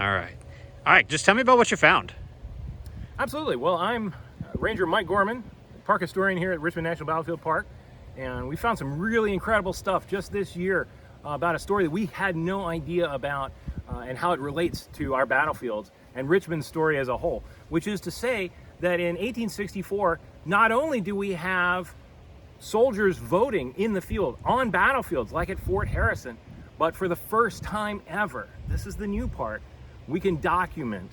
All right. All right, just tell me about what you found. Absolutely. Well, I'm Ranger Mike Gorman, park historian here at Richmond National Battlefield Park, and we found some really incredible stuff just this year about a story that we had no idea about and how it relates to our battlefields and Richmond's story as a whole, which is to say that in 1864, not only do we have soldiers voting in the field on battlefields like at Fort Harrison, but for the first time ever, this is the new part, we can document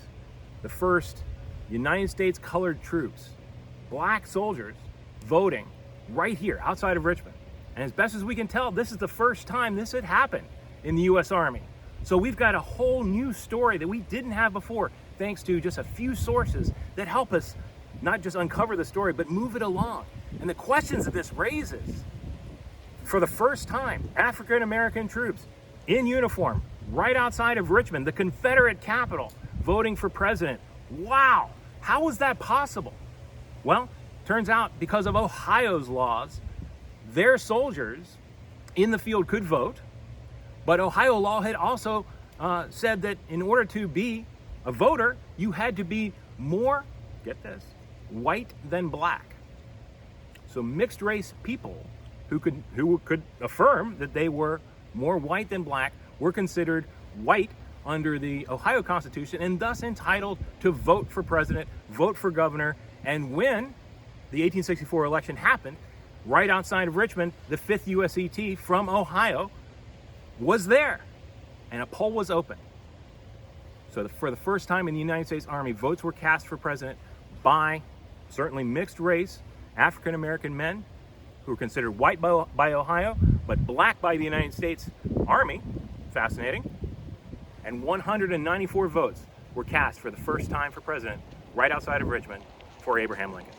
the first United States colored troops, black soldiers, voting right here outside of Richmond. And as best as we can tell, this is the first time this had happened in the U.S. Army. So we've got a whole new story that we didn't have before, thanks to just a few sources that help us not just uncover the story, but move it along. And the questions that this raises, for the first time, African American troops in uniform right outside of Richmond, the Confederate capital, voting for president. Wow, how was that possible? Well, turns out because of Ohio's laws, their soldiers in the field could vote, but Ohio law had also said that in order to be a voter, you had to be more, get this, white than black. So mixed race people who could affirm that they were more white than black were considered white under the Ohio Constitution and thus entitled to vote for president, vote for governor. And when the 1864 election happened, right outside of Richmond, the 5th USET from Ohio was there, and a poll was open. So for the first time in the United States Army, votes were cast for president by certainly mixed race African American men who were considered white by Ohio, but black by the United States Army. Fascinating. And 194 votes were cast for the first time for president right outside of Richmond for Abraham Lincoln.